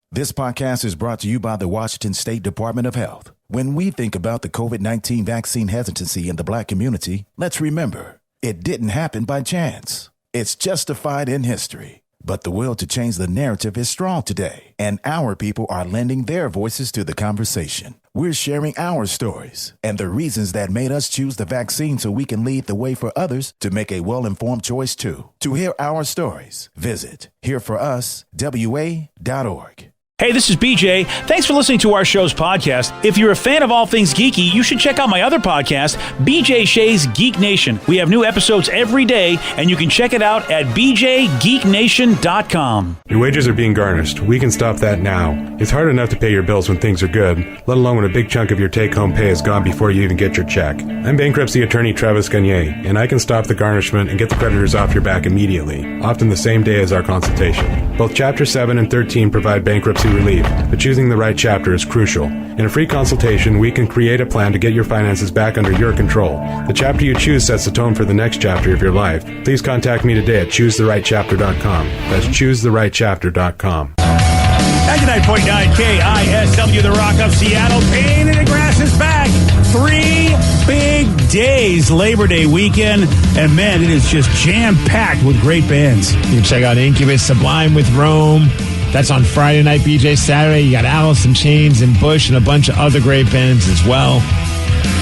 This podcast is brought to you by the Washington State Department of Health. When we think about the COVID-19 vaccine hesitancy in the Black community, let's remember, it didn't happen by chance. It's justified in history. But the will to change the narrative is strong today, and our people are lending their voices to the conversation. We're sharing our stories and the reasons that made us choose the vaccine so we can lead the way for others to make a well-informed choice too. To hear our stories, visit hereforuswa.org. Hey, this is BJ. Thanks for listening to our show's podcast. If you're a fan of all things geeky, you should check out my other podcast, BJ Shea's Geek Nation. We have new episodes every day, and you can check it out at bjgeeknation.com. Your wages are being garnished. We can stop that now. It's hard enough to pay your bills when things are good, let alone when a big chunk of your take-home pay is gone before you even get your check. I'm bankruptcy attorney Travis Gagne, and I can stop the garnishment and get the creditors off your back immediately, often the same day as our consultation. Both Chapter 7 and 13 provide bankruptcy relief, but choosing the right chapter is crucial. In a free consultation, we can create a plan to get your finances back under your control. The chapter you choose sets the tone for the next chapter of your life. Please contact me today at choosetherightchapter.com. That's choosetherightchapter.com. 99.9 KISW, The Rock of Seattle. Pain in the Grass is back. 3 big days, Labor Day weekend, and man, it is just jam-packed with great bands. You can check out Incubus, Sublime with Rome. That's on Friday night, BJ. Saturday, you got Alice in Chains and Bush and a bunch of other great bands as well.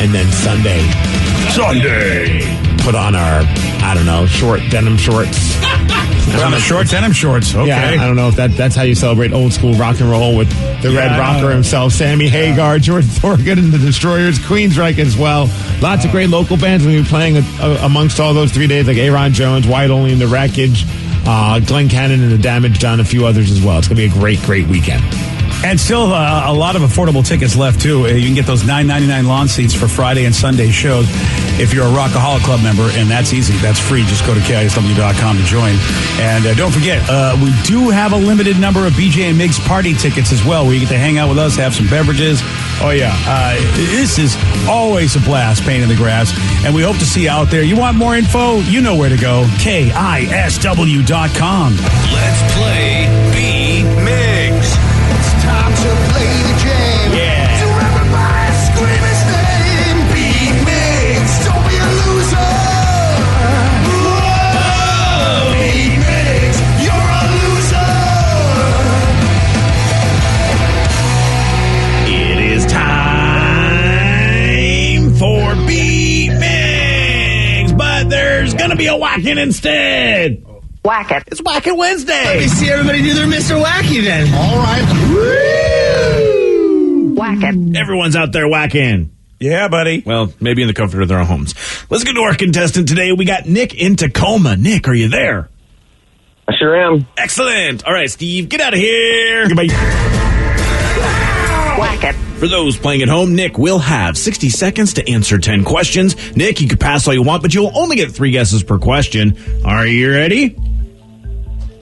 And then Sunday, put on our, short denim shorts. Short denim shorts, okay. Yeah, I don't know if that's how you celebrate old school rock and roll with the Red Rocker himself, Sammy Hagar, George Thorogood and the Destroyers, Queensryche as well. Lots of great local bands will be playing amongst all those 3 days, like Aaron Jones, White Only and the Wreckage, Glenn Cannon and the Damage Done, a few others as well. It's going to be a great, great weekend. And still a lot of affordable tickets left, too. You can get those $9.99 lawn seats for Friday and Sunday shows if you're a Rockaholic Club member, and that's easy. That's free. Just go to KISW.com to join. And don't forget, we do have a limited number of BJ and Migs party tickets as well, where you get to hang out with us, have some beverages. Oh, yeah. This is always a blast, Pain in the Grass, and we hope to see you out there. You want more info? You know where to go. KISW.com. Let's play B-Migs. Time to play the game. Yeah. So everybody scream his name. B-Migs, don't be a loser. Whoa. B-Migs, you're a loser. It is time for B-Migs, but there's going to be a whacking instead. Whack it. It's Whacking Wednesday. Let me see everybody do their Mr. Wacky then. All right. Woo! Whack it. Everyone's out there whacking. Yeah, buddy. Well, maybe in the comfort of their own homes. Let's get to our contestant today. We got Nick in Tacoma. Nick, are you there? I sure am. Excellent. All right, Steve, get out of here. Goodbye. Whack it. For those playing at home, Nick will have 60 seconds to answer 10 questions. Nick, you can pass all you want, but you'll only get 3 guesses per question. Are you ready?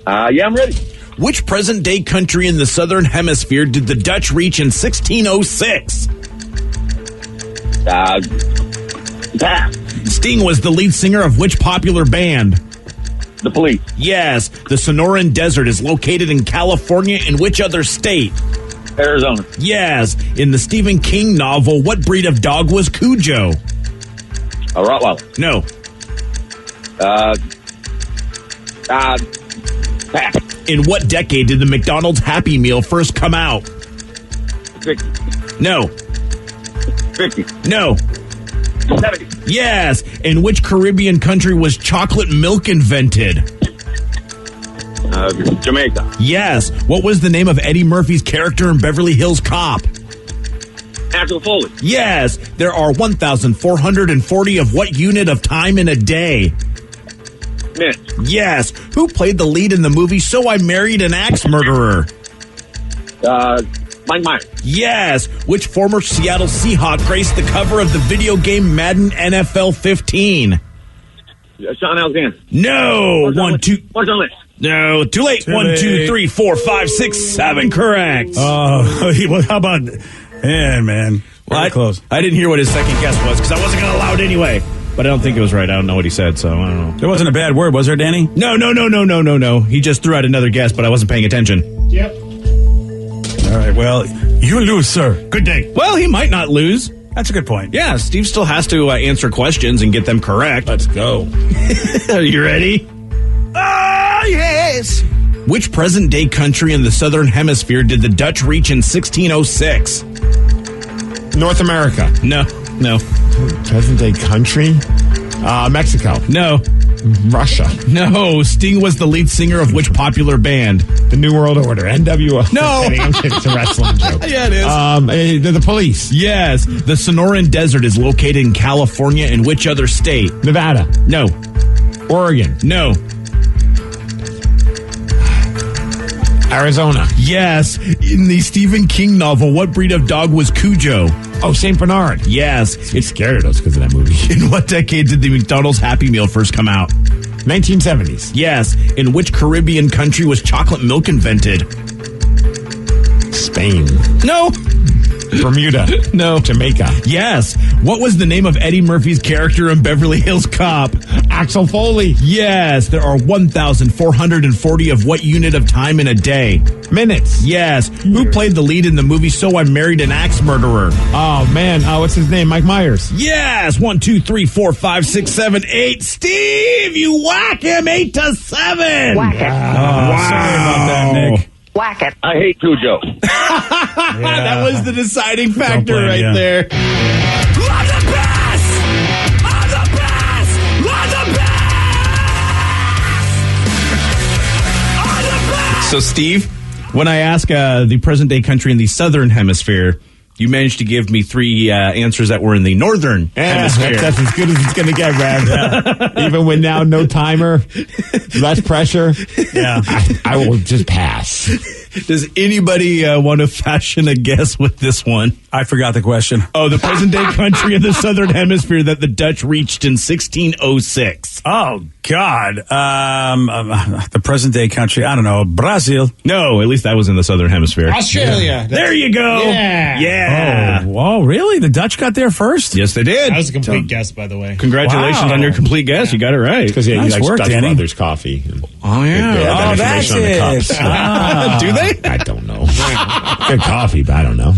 Yeah, I'm ready. Which present-day country in the Southern Hemisphere did the Dutch reach in 1606? Pass. Sting was the lead singer of which popular band? The Police. Yes. The Sonoran Desert is located in California. In which other state? Arizona. Yes. In the Stephen King novel, what breed of dog was Cujo? A Rottweiler. No. Pass. In what decade did the McDonald's Happy Meal first come out? 60. No. 50. No. 70. Yes. In which Caribbean country was chocolate milk invented? Jamaica. Yes. What was the name of Eddie Murphy's character in Beverly Hills Cop? Axel Foley. Yes. There are 1,440 of what unit of time in a day? Minutes. Yes. Who played the lead in the movie So I Married an Axe Murderer? Mike Myers. Yes. Which former Seattle Seahawk graced the cover of the video game Madden NFL 15? Sean Alexander. No. What's on list? No, too late. 1, 2, 3, 4, 5, 6, 7. Correct. Oh, well, how about... Man. Well, close. I didn't hear what his second guess was because I wasn't going to allow it anyway. But I don't think it was right. I don't know what he said, so I don't know. There wasn't a bad word, was there, Danny? No. He just threw out another guess, but I wasn't paying attention. Yep. All right. Well, you lose, sir. Good day. Well, he might not lose. That's a good point. Yeah, Steve still has to answer questions and get them correct. Let's go. Are you ready? Ah, yes. Which present-day country in the Southern Hemisphere did the Dutch reach in 1606? North America. No. Present-day country? Mexico. No. Russia. No. Sting was the lead singer of which popular band? The New World Order. NWO. No. I'm kidding. It's a wrestling joke. Yeah, it is. The police. Yes. The Sonoran Desert is located in California. In which other state? Nevada. No. Oregon. No. Arizona. Yes. In the Stephen King novel, what breed of dog was Cujo? Oh, St. Bernard. Yes. It's scared of us because of that movie. In what decade did the McDonald's Happy Meal first come out? 1970s. Yes. In which Caribbean country was chocolate milk invented? Spain. No. Bermuda. No. Jamaica. Yes. What was the name of Eddie Murphy's character in Beverly Hills Cop? Axel Foley. Yes. There are 1,440 of what unit of time in a day? Minutes. Yes. Who played the lead in the movie So I Married an Axe Murderer? Oh, man. What's his name? Mike Myers. Yes. 1, 2, 3, 4, 5, 6, 7, 8. Steve, you whack him 8-7. Whack it. Sorry about that, Nick. Whack it. I hate Cujo. That was the deciding factor blame right you. there. I'm the best! I'm the best! I'm the best! I'm the best! So, Steve, when I ask the present-day country in the Southern Hemisphere, you managed to give me 3 answers that were in the Northern Hemisphere. That's as good as it's going to get, Rev. Even with now no timer, less pressure. Yeah. I will just pass. Does anybody want to fashion a guess with this one? I forgot the question. Oh, the present-day country in the Southern Hemisphere that the Dutch reached in 1606. Oh, God. The present day country. I don't know. Brazil. No, at least that was in the Southern Hemisphere. Australia. There you go. Yeah. Oh, really? The Dutch got there first? Yes, they did. That was a complete guess, by the way. Congratulations Wow. on your complete guess. You got it right. Because he Nice likes work, Dutch Danny. Brothers coffee. Oh, yeah. They have that that's information on the it. cups. Do they? I don't know. Good coffee, but I don't know.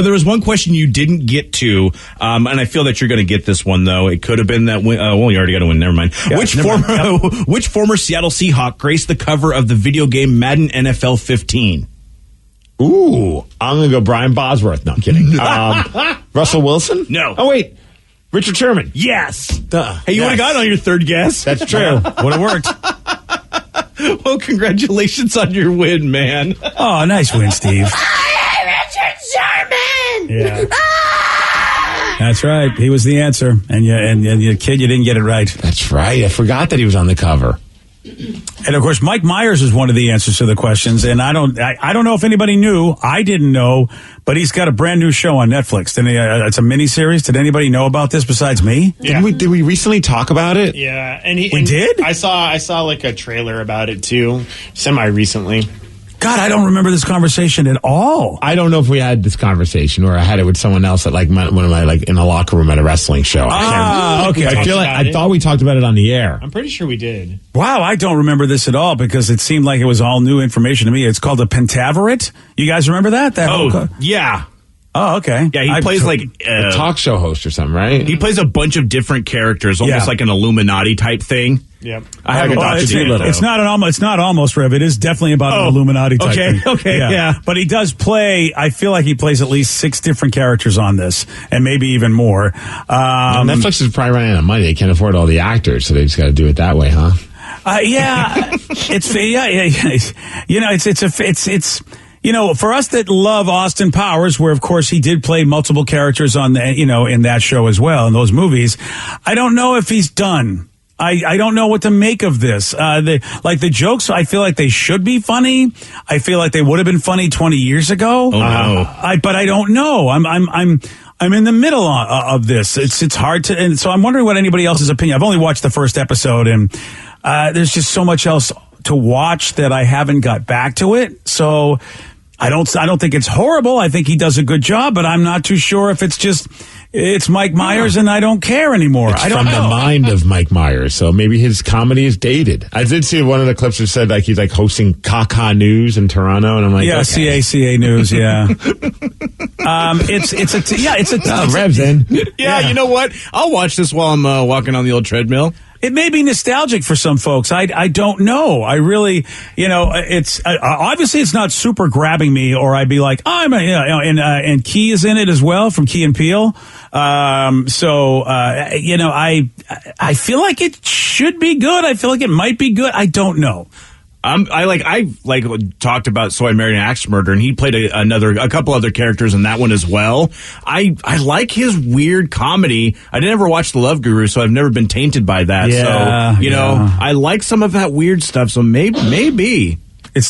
There was one question you didn't get to, and I feel that you're going to get this one, though. It could have been that win. Well, you already got to win. Never mind. Yeah, Which former Seattle Seahawk graced the cover of the video game Madden NFL 15? Ooh, I'm going to go Brian Bosworth. No, I'm kidding. Russell Wilson? No. Oh, wait. Richard Sherman. Yes. Duh. Hey, you would have gotten on your third guess. That's true. Would have worked. Well, congratulations on your win, man. Oh, nice win, Steve. Richard Sherman! Yeah. That's right. He was the answer. And you kid, you didn't get it right. That's right. I forgot that he was on the cover. And of course, Mike Myers is one of the answers to the questions. And I don't know if anybody knew. I didn't know, but he's got a brand new show on Netflix. It's a miniseries. Did anybody know about this besides me? Yeah. Did we recently talk about it? Yeah, and We did? I saw like a trailer about it too, semi recently. God, I don't remember this conversation at all. I don't know if we had this conversation or I had it with someone else at like one of my like in a locker room at a wrestling show. Okay. I feel like about I it. thought we talked about it on the air. I'm pretty sure we did. Wow, I don't remember this at all because it seemed like it was all new information to me. It's called a Pentaverate. You guys remember that? Yeah. Oh, okay. Yeah, he plays like A talk show host or something, right? he plays a bunch of different characters, almost Yeah. like an Illuminati type thing. Yep. I haven't watched it's, it yet, though. it's not almost Rev. It is definitely about an Illuminati type okay, thing. okay, yeah. But he does play. I feel like he plays at least 6 different characters on this, and maybe even more. Netflix is probably running out of money. They can't afford all the actors, so they just got to do it that way, huh? It's you know, for us that love Austin Powers, where of course he did play multiple characters on the, in that show as well, in those movies. I don't know if he's done. I don't know what to make of this. The jokes, I feel like they should be funny. I feel like they would have been funny 20 years ago. Oh no. But I don't know. I'm in the middle of this. It's hard to, and so I'm wondering what anybody else's opinion. I've only watched the first episode, and there's just so much else to watch that I haven't got back to it. So I don't think it's horrible. I think he does a good job, but I'm not too sure if it's Mike Myers and I don't care anymore. It's I don't from know. the mind of Mike Myers, so maybe his comedy is dated. I did see one of the clips that said like he's like hosting Kaka News in Toronto, and I'm like, Yeah, okay. CACA News, yeah. Revs in. Yeah, you know what? I'll watch this while I'm walking on the old treadmill. It may be nostalgic for some folks. I don't know. I really, it's obviously it's not super grabbing me, or I'd be like, and Key is in it as well from Key and Peele. I feel like it should be good. I feel like it might be good. I don't know. I talked about So I Married an Axe Murderer, and he played a couple other characters in that one as well. I like his weird comedy. I didn't ever watch The Love Guru, so I've never been tainted by that. Yeah, so I like some of that weird stuff. So maybe.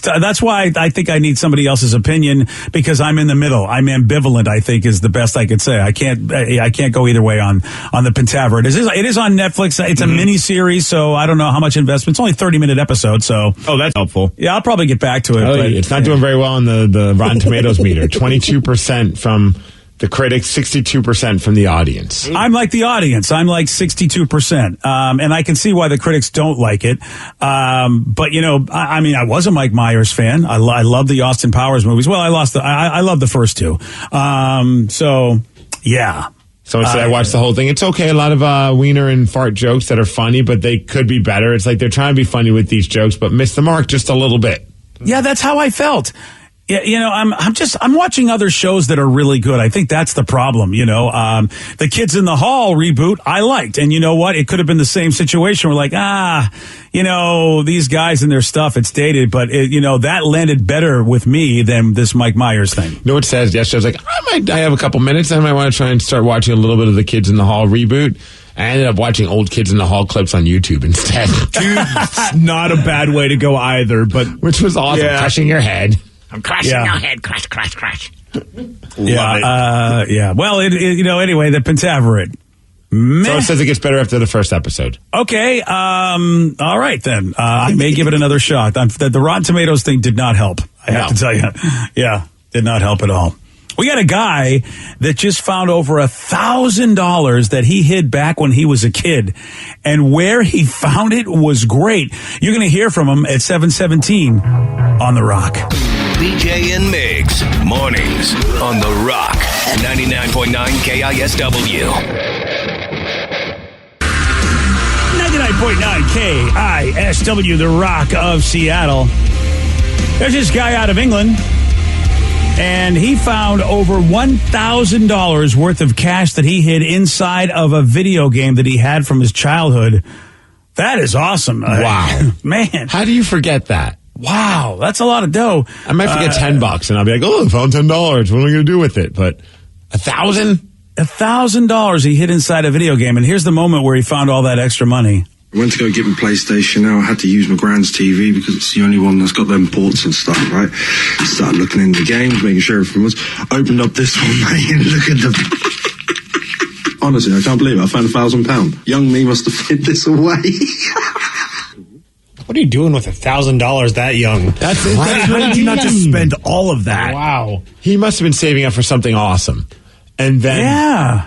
That's why I think I need somebody else's opinion, because I'm in the middle. I'm ambivalent, I think, is the best I could say. I can't go either way on the Pentaveret. It is on Netflix. It's a mini series, so I don't know how much investment. It's only 30-minute episode, so. Oh, that's helpful. Yeah, I'll probably get back to it. But It's not doing very well on the Rotten Tomatoes meter. 22% from the critics, 62% from the audience. I'm like the audience. I'm like 62%. And I can see why the critics don't like it. But I was a Mike Myers fan. I love the Austin Powers movies. Well, I love the first two. So yeah. So I watched the whole thing. It's okay. A lot of wiener and fart jokes that are funny, but they could be better. It's like they're trying to be funny with these jokes, but miss the mark just a little bit. Yeah, that's how I felt. Yeah, I'm watching other shows that are really good. I think that's the problem. The Kids in the Hall reboot I liked, and you know what? It could have been the same situation. We're like, these guys and their stuff, it's dated, but that landed better with me than this Mike Myers thing. You know what it says yesterday? I was like, I have a couple minutes. I might want to try and start watching a little bit of the Kids in the Hall reboot. I ended up watching old Kids in the Hall clips on YouTube instead. Dude, it's not a bad way to go either, but which was awesome. Yeah. Crushing your head. I'm crushing your head. Crush, crush, crush. Yeah. Well, anyway, the Pentaveret. So it says it gets better after the first episode. Okay. All right, then. I may give it another shot. The Rotten Tomatoes thing did not help. I have to tell you. Yeah, did not help at all. We got a guy that just found over $1,000 that he hid back when he was a kid. And where he found it was great. You're going to hear from him at 7:17 on The Rock. BJ and Migs, mornings on The Rock, 99.9 KISW. 99.9 KISW, The Rock of Seattle. There's this guy out of England, and he found over $1,000 worth of cash that he hid inside of a video game that he had from his childhood. That is awesome. Wow. Man. How do you forget that? Wow, that's a lot of dough. I might forget $10 and I'll be like, I found $10. What am I going to do with it? But $1,000? $1,000 he hid inside a video game. And here's the moment where he found all that extra money. I went to go get my PlayStation. Now I had to use my grand's TV because it's the only one that's got them ports and stuff, right? Started looking into the games, making sure everything was. Opened up this one, mate, and look at the... Honestly, I can't believe it. I found £1,000. Young me must have hid this away. What are you doing with $1,000 that young? That's how did you not just spend all of that? Wow. He must have been saving up for something awesome. And then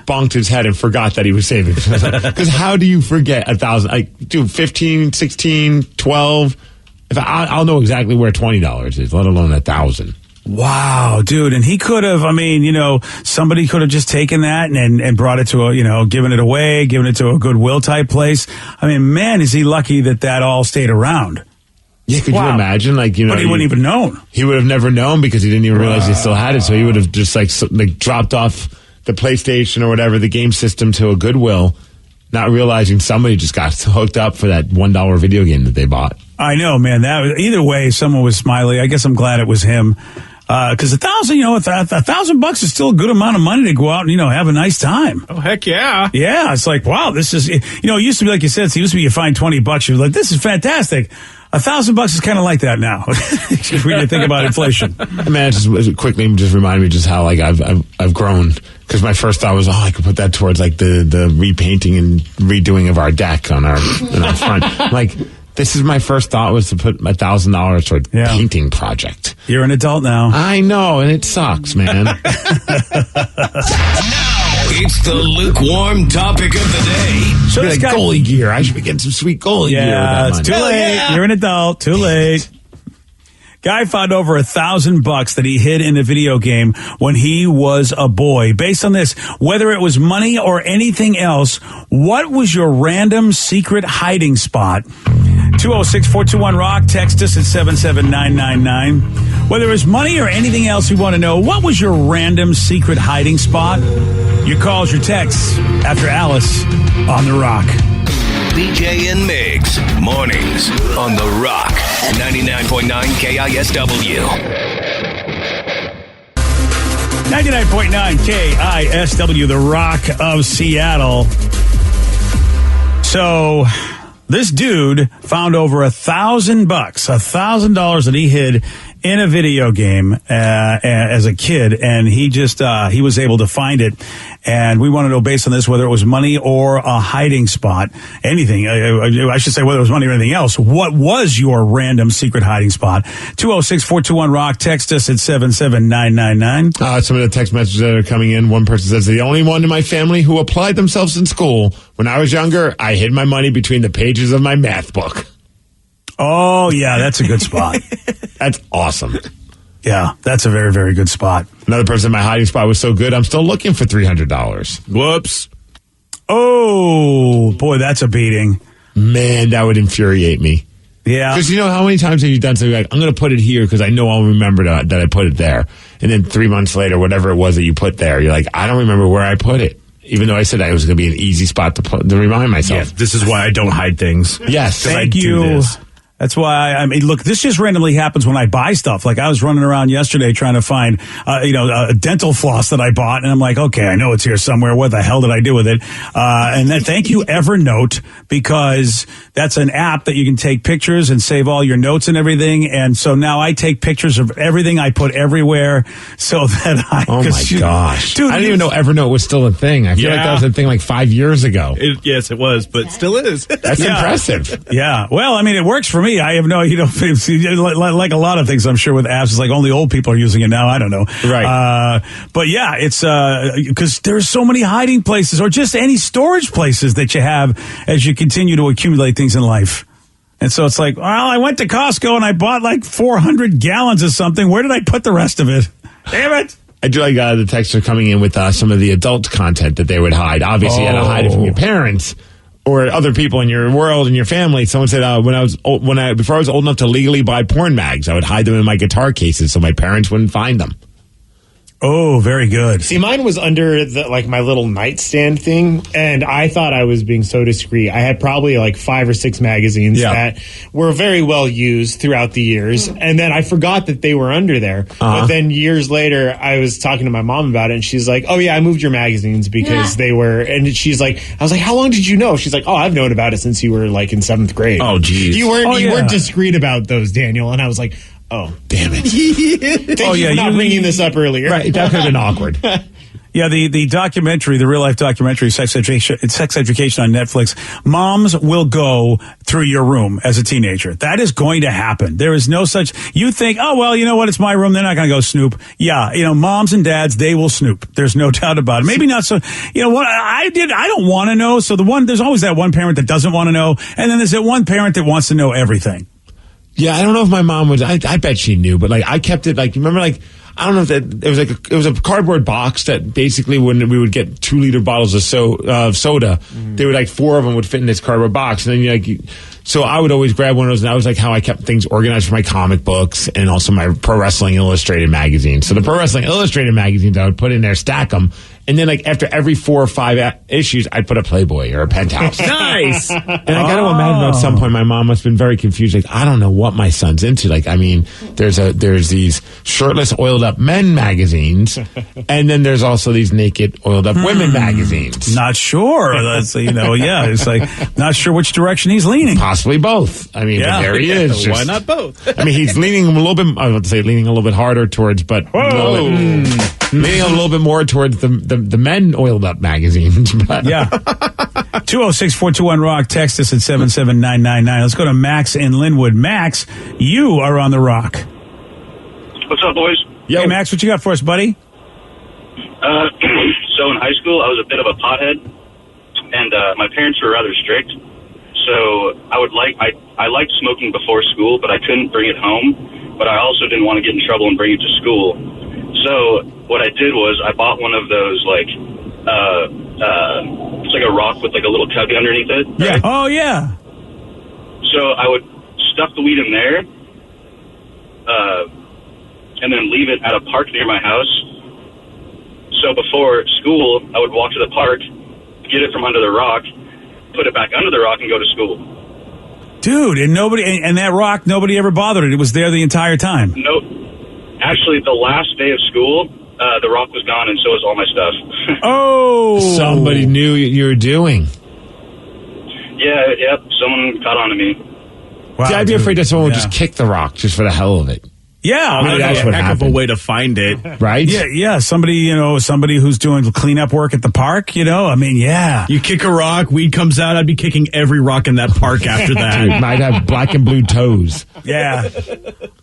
bonked his head and forgot that he was saving. Because how do you forget $1,000? Dude, 15, 16, 12. I'll know exactly where $20 is, let alone $1,000. Wow, dude. And he could have, somebody could have just taken that and brought it to given it away, given it to a Goodwill type place. Man, is he lucky that all stayed around. Yeah, could you imagine? But he wouldn't even known. He would have never known because he didn't even realize he still had it. So he would have just like dropped off the PlayStation or whatever, the game system to a Goodwill, not realizing somebody just got hooked up for that $1 video game that they bought. I know, man. Either way, someone was smiley. I guess I'm glad it was him. Because $1,000 is still a good amount of money to go out and, have a nice time. Oh, heck yeah. Yeah. It's like, wow, this is, it used to be, like you said, it used to be you find $20. You're like, this is fantastic. $1,000 is kind of like that now. When you think about inflation. Man, just quickly just remind me just how I've grown. Because my first thought was, I could put that towards like the repainting and redoing of our deck in our front. Like, This is my first thought was to put $1,000 toward painting project. You're an adult now. I know, and it sucks, man. Now, it's the lukewarm topic of the day. So this guy, goalie gear. I should be getting some sweet goalie gear with that money. It's too late. Yeah. You're an adult. Too late. Guy found over $1,000 that he hid in a video game when he was a boy. Based on this, whether it was money or anything else, what was your random secret hiding spot? 206-421-ROCK. Text us at 77999. Whether it was money or anything else, we want to know, what was your random secret hiding spot? Your calls, your texts after Alice on The Rock. BJ and Migs, mornings on The Rock, 99.9 KISW. 99.9 KISW, The Rock of Seattle. So this dude found over $1,000 that he hid in a video game as a kid, and he was able to find it. And we want to know, based on this, whether it was money or a hiding spot, anything. I should say whether it was money or anything else. What was your random secret hiding spot? 206-421-ROCK. Text us at 77999. Some of the text messages that are coming in. One person says, the only one in my family who applied themselves in school. When I was younger, I hid my money between the pages of my math book. Oh, yeah, that's a good spot. That's awesome. Yeah, that's a very, very good spot. Another person, my hiding spot was so good, I'm still looking for $300. Whoops. Oh, boy, that's a beating. Man, that would infuriate me. Yeah. Because you know how many times have you done something like, I'm going to put it here because I know I'll remember that I put it there. And then 3 months later, whatever it was that you put there, you're like, I don't remember where I put it. Even though I said it was going to be an easy spot to remind myself. Yeah, this is why I don't hide things. Yes. Thank you. That's why, I mean, look, this just randomly happens when I buy stuff. Like, I was running around yesterday trying to find, a dental floss that I bought, and I'm like, okay, I know it's here somewhere. What the hell did I do with it? And then thank you, Evernote, because that's an app that you can take pictures and save all your notes and everything. And so now I take pictures of everything I put everywhere so that Oh, my gosh. Dude, I didn't even know Evernote was still a thing. I feel like that was a thing like 5 years ago. Yes, it was, but still is. That's impressive. Yeah. Well, I mean, it works for me. I have no, like a lot of things, I'm sure with apps, it's like only old people are using it now. I don't know. Right. But yeah, it's, because there's so many hiding places or just any storage places that you have as you continue to accumulate things in life. And so it's like, well, I went to Costco and I bought like 400 gallons of something. Where did I put the rest of it? Damn it. I do like the texts are coming in with some of the adult content that they would hide. Obviously, you had to hide it from your parents or other people in your world and your family. Someone said before I was old enough to legally buy porn mags, I would hide them in my guitar cases so my parents wouldn't find them. Oh, very good. See, mine was under my little nightstand thing, and I thought I was being so discreet. I had probably like 5 or 6 magazines that were very well used throughout the years, and then I forgot that they were under there. But then years later, I was talking to my mom about it, and she's like, "Oh yeah, I moved your magazines because they were." And she's like, "I was like, how long did you know?" She's like, "Oh, I've known about it since you were like in 7th grade." Oh, geez. You weren't discreet about those, Daniel. And I was like, oh, damn it. Thank you for not bringing this up earlier. Right, that could have been awkward. Yeah, the documentary, the real life documentary, Sex Education on Netflix. Moms will go through your room as a teenager. That is going to happen. There is no such. You think, oh well, you know what? It's my room. They're not going to go snoop. Yeah, moms and dads, they will snoop. There's no doubt about it. Maybe not so. You know what? I don't want to know. So there's always that one parent that doesn't want to know, and then there's that one parent that wants to know everything. Yeah, I don't know if my mom would. I bet she knew, but I kept it. Remember, I don't know if it was a cardboard box that basically when we would get 2-liter bottles of soda, they would 4 of them would fit in this cardboard box, and then so I would always grab one of those, and that was how I kept things organized for my comic books and also my Pro Wrestling Illustrated magazine. So the Pro Wrestling Illustrated magazines I would put in there, stack them, and then after every 4 or 5 issues, I'd put a Playboy or a Penthouse. Nice. And I got to imagine at some point my mom must have been very confused. I don't know what my son's into. There's these shirtless, oiled up men magazines, and then there's also these naked, oiled up women magazines. Not sure. That's it's not sure which direction he's leaning. Possibly both. But there he is. Why not both? He's leaning a little bit. I was about to say leaning a little bit harder towards, but. Leaning a little bit more towards the men oiled up magazines. But. Yeah. 206-421-ROCK. Text us at 77999. Let's go to Max in Linwood. Max, you are on the Rock. What's up, boys? Hey, Max, what you got for us, buddy? So in high school, I was a bit of a pothead, and my parents were rather strict. So I liked smoking before school, but I couldn't bring it home. But I also didn't want to get in trouble and bring it to school. So what I did was I bought one of those it's like a rock with like a little cubby underneath it. Yeah. Oh yeah. So I would stuff the weed in there, and then leave it at a park near my house. So before school, I would walk to the park, get it from under the rock, put it back under the rock, and go to school. Dude, and that rock, nobody ever bothered it. It was there the entire time. Nope. Actually, the last day of school, the rock was gone, and so was all my stuff. Oh! Somebody knew what you were doing. Yep. Someone caught on to me. Wow, See, I'd be afraid that someone would just kick the rock just for the hell of it. Yeah, Maybe that's what heck of a happened. way to find it, right? Yeah. Somebody who's doing cleanup work at the park. I mean, yeah. You kick a rock, weed comes out. I'd be kicking every rock in that park after that. Dude, might have black and blue toes. Yeah,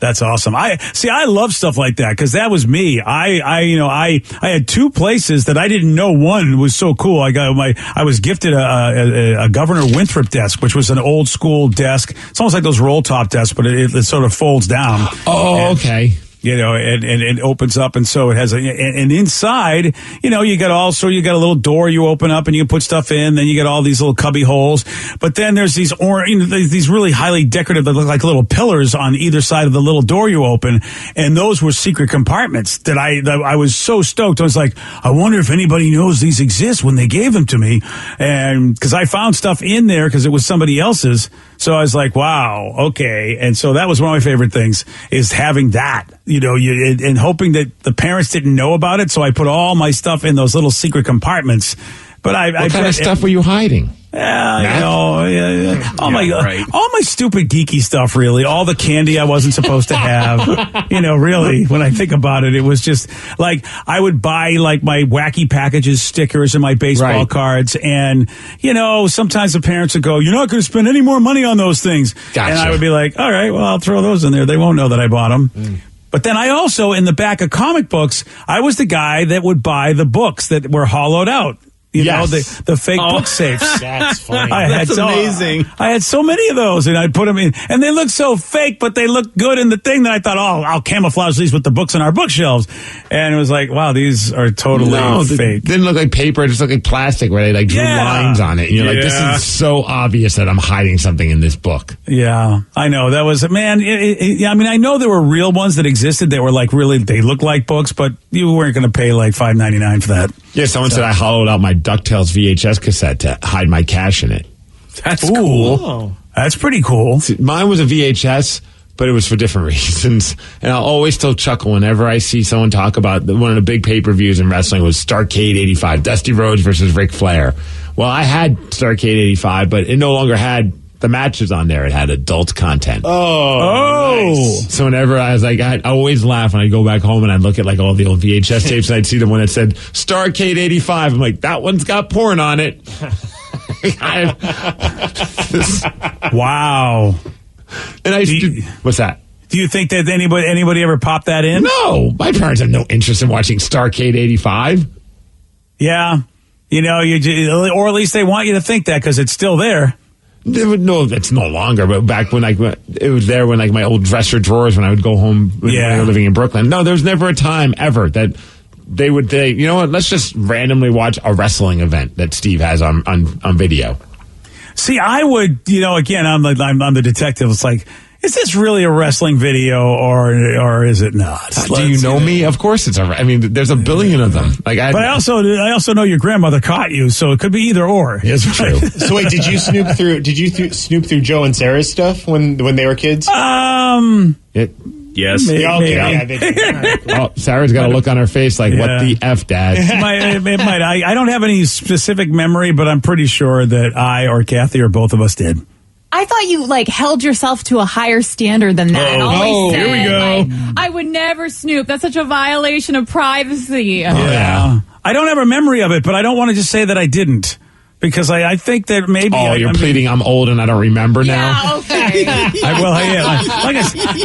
that's awesome. I love stuff like that because that was me. I had two places that I didn't know. One was so cool. I was gifted a Governor Winthrop desk, which was an old school desk. It's almost like those roll top desks, but it sort of folds down. Oh, okay. And it opens up, and so it has and inside, you got a little door you open up and you can put stuff in. Then you get all these little cubby holes. But then there's these these really highly decorative that look like little pillars on either side of the little door you open, and those were secret compartments that I was so stoked. I was like, I wonder if anybody knows these exist when they gave them to me, and because I found stuff in there because it was somebody else's. So I was like, wow, okay. And so that was one of my favorite things is having that, and hoping that the parents didn't know about it. So I put all my stuff in those little secret compartments. But what kind of stuff were you hiding? Yeah, all my stupid geeky stuff, really. All the candy I wasn't supposed to have. Really, when I think about it, it was just like I would buy like my wacky packages stickers and my baseball cards. And, sometimes the parents would go, you're not going to spend any more money on those things. Gotcha. And I would be like, all right, well, I'll throw those in there. They won't know that I bought them. But then I also, in the back of comic books, I was the guy that would buy the books that were hollowed out. The fake book safes. That's funny. That's amazing. I had so many of those, and I'd put them in, and they look so fake, but they look good in the thing that I thought, I'll camouflage these with the books on our bookshelves. And it was like, wow, these are totally fake. Didn't look like paper, it just looked like plastic where they drew lines on it. And you're like, this is so obvious that I'm hiding something in this book. Yeah, I know. That was, man, I know there were real ones that existed that were like really, they look like books, but you weren't going to pay like $5.99 for that. Yeah, someone said I hollowed out my DuckTales VHS cassette to hide my cash in it. That's cool. Oh, that's pretty cool. See, mine was a VHS, but it was for different reasons. And I'll always still chuckle whenever I see someone talk about one of the big pay-per-views in wrestling was Starrcade 85, Dusty Rhodes versus Ric Flair. Well, I had Starrcade 85, but it no longer had the matches on there. It had adult content. Oh. Nice. So whenever I was like, I always laugh when I go back home and I'd look at like all the old VHS tapes and I'd see the one that said Starrcade 85. I'm like, that one's got porn on it. Wow. And what's that? Do you think that anybody ever popped that in? No, my parents have no interest in watching Starrcade 85. Yeah. Or at least they want you to think that because it's still there. No, it's no longer. But back when it was there when my old dresser drawers when I would go home when I was living in Brooklyn. No, there's never a time ever that they would say, you know what? Let's just randomly watch a wrestling event that Steve has on video. See, I would, again, I'm the detective. It's like, is this really a wrestling video or is it not? Do you know me? Of course it's there's a billion of them. But I also know your grandmother caught you, so it could be either or. It's true. So wait, did you snoop through Joe and Sarah's stuff when they were kids? Yes. Sarah's got a look on her face like, what the F, Dad? It might. I don't have any specific memory, but I'm pretty sure that I or Kathy or both of us did. I thought you held yourself to a higher standard than that. And always said, here we go. I would never snoop. That's such a violation of privacy. Yeah. I don't have a memory of it, but I don't want to just say that I didn't. Because I think that maybe... Oh, you're pleading I'm old and I don't remember now? Yeah, okay.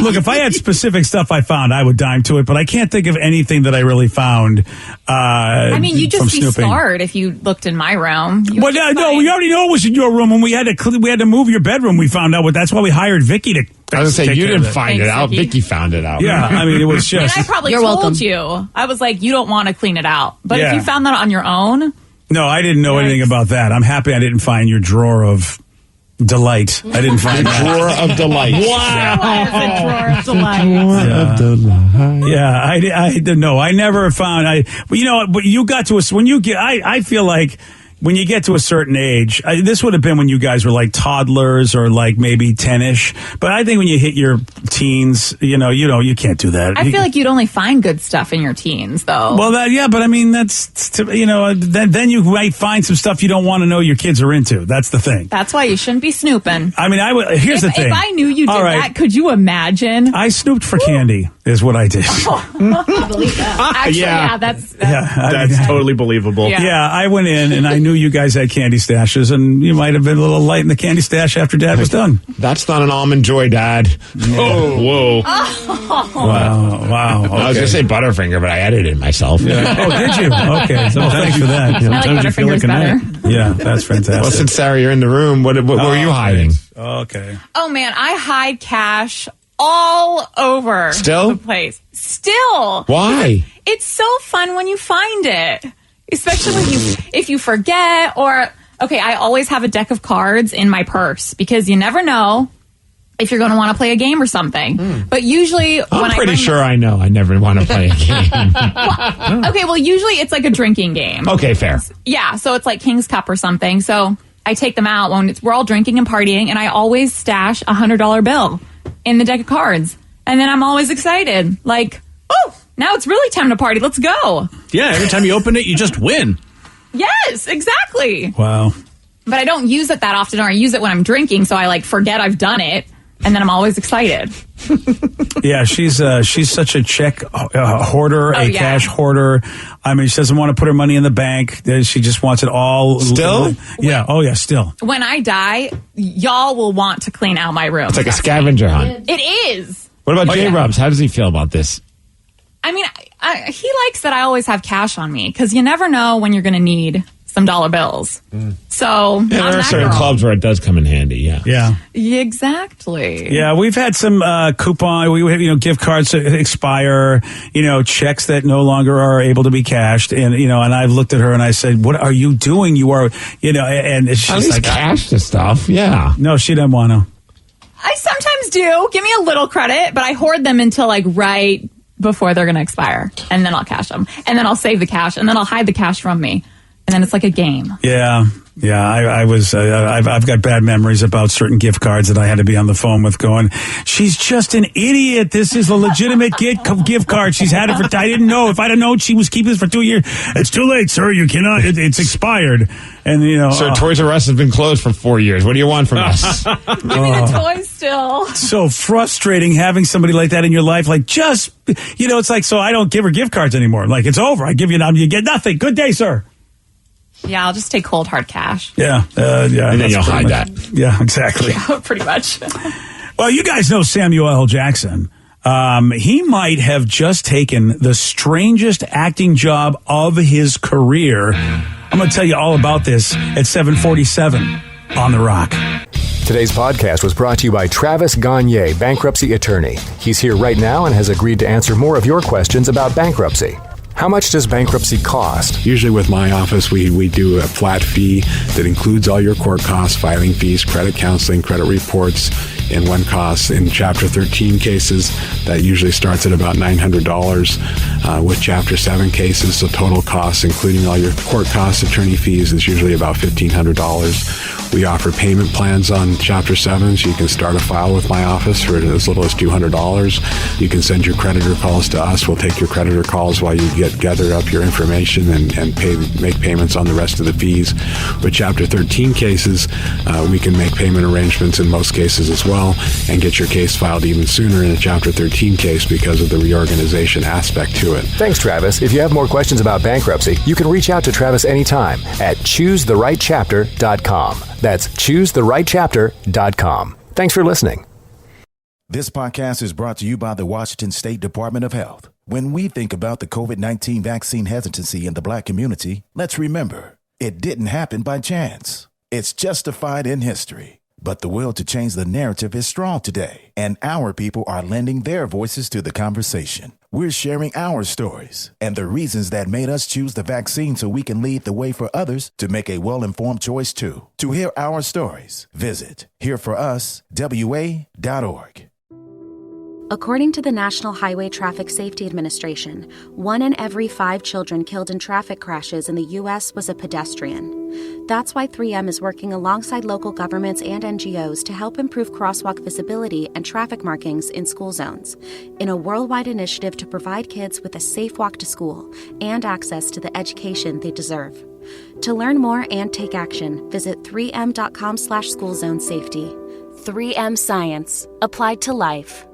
Look, if I had specific stuff I found, I would dime to it, but I can't think of anything that I really found you just from be snooping. scarred if you looked in my room. Well, no, we already know it was in your room. When we had to move your bedroom, we found out. That's why we hired Vicky to... I was going to say, you didn't find Thanks, it out. Vicky. Vicky found it out. Yeah, it was just... And I probably told you. I was like, you don't want to clean it out. But if Yeah. you found that on your own... No, I didn't know anything about that. I'm happy I didn't find your drawer of delight. I didn't find that. Drawer of delight. Wow. A drawer of delight. Yeah, I didn't know. I never found. But you got to us when you get. I feel like when you get to a certain age, this would have been when you guys were like toddlers or like maybe 10-ish. But I think when you hit your teens, you can't do that. I feel like you'd only find good stuff in your teens, though. Well, then you might find some stuff you don't want to know your kids are into. That's the thing. That's why you shouldn't be snooping. Here's the thing. If I knew you did that, could you imagine? I snooped for candy, is what I did. I believe that. Actually, yeah, that's totally believable. Yeah, I went in and I knew you guys had candy stashes, and you might have been a little light in the candy stash after Dad was done. That's not an Almond Joy, Dad. Oh, whoa. Wow. Okay. I was going to say Butterfinger, but I edited it myself. Yeah. Oh, did you? Okay, so thanks for that. I like Butterfinger's better. Yeah, that's fantastic. Well, since Sarah, you're in the room, what were you hiding? Okay. Oh, man, I hide cash all over Still? the place. Still. Why? It's so fun when you find it. Especially if you forget I always have a deck of cards in my purse because you never know if you're going to want to play a game or something. But usually I'm pretty sure I know I never want to play a game. Usually it's like a drinking game. Okay, fair. Yeah, so it's like King's Cup or something. So I take them out when we're all drinking and partying, and I always stash a $100 bill in the deck of cards. And then I'm always excited. Like, oh, now it's really time to party. Let's go. Yeah, every time you open it, you just win. Yes, exactly. Wow. But I don't use it that often, or I use it when I'm drinking, so I forget I've done it, and then I'm always excited. Yeah, she's such a check hoarder, cash hoarder. She doesn't want to put her money in the bank. She just wants it all. Still? Yeah. Oh, yeah, still. When I die, y'all will want to clean out my room. It's like a scavenger hunt. It is. What about J-Rubs? How does he feel about this? He likes that I always have cash on me because you never know when you're going to need some dollar bills. So there are certain clubs where it does come in handy. Yeah. Exactly. Yeah, we've had some gift cards that expire, checks that no longer are able to be cashed, and and I've looked at her and I said, "What are you doing? You are, and she's at least like, cash the stuff." Yeah. No, she didn't want to. I sometimes do. Give me a little credit, but I hoard them until right before they're going to expire, and then I'll cash them, and then I'll save the cash, and then I'll hide the cash from me, and then it's like a game. Yeah. I've got bad memories about certain gift cards that I had to be on the phone with going, she's just an idiot. This is a legitimate gift card. She's had it for, I didn't know. If I'd have known she was keeping this for 2 years, it's too late, sir. You cannot, it's expired. And, Sir, Toys R Us has been closed for 4 years. What do you want from us? Give me the toys still. So frustrating having somebody like that in your life. It's like, so I don't give her gift cards anymore. Like, it's over. I give you you get nothing. Good day, sir. Yeah, I'll just take cold hard cash. Yeah. And then you'll hide that. Yeah, exactly. Yeah, pretty much. Well, you guys know Samuel L. Jackson. He might have just taken the strangest acting job of his career. I'm going to tell you all about this at 7:47 on The Rock. Today's podcast was brought to you by Travis Gagne, bankruptcy attorney. He's here right now and has agreed to answer more of your questions about bankruptcy. How much does bankruptcy cost? Usually with my office, we do a flat fee that includes all your court costs, filing fees, credit counseling, credit reports, and one costs. In Chapter 13 cases, that usually starts at about $900. With Chapter 7 cases, the total cost, including all your court costs, attorney fees, is usually about $1,500. We offer payment plans on Chapter 7, so you can start a file with my office for as little as $200. You can send your creditor calls to us. We'll take your creditor calls while you gather up your information and make payments on the rest of the fees. With Chapter 13 cases, we can make payment arrangements in most cases as well and get your case filed even sooner in a Chapter 13 case because of the reorganization aspect to it. Thanks, Travis. If you have more questions about bankruptcy, you can reach out to Travis anytime at choosetherightchapter.com. That's choosetherightchapter.com. Thanks for listening. This podcast is brought to you by the Washington State Department of Health. When we think about the COVID-19 vaccine hesitancy in the Black community, let's remember, it didn't happen by chance. It's justified in history. But the will to change the narrative is strong today, and our people are lending their voices to the conversation. We're sharing our stories and the reasons that made us choose the vaccine so we can lead the way for others to make a well-informed choice too. To hear our stories, visit hereforuswa.org. According to the National Highway Traffic Safety Administration, 1 in every 5 children killed in traffic crashes in the U.S. was a pedestrian. That's why 3M is working alongside local governments and NGOs to help improve crosswalk visibility and traffic markings in school zones, in a worldwide initiative to provide kids with a safe walk to school and access to the education they deserve. To learn more and take action, visit 3m.com/schoolzonesafety. 3M Science, applied to life.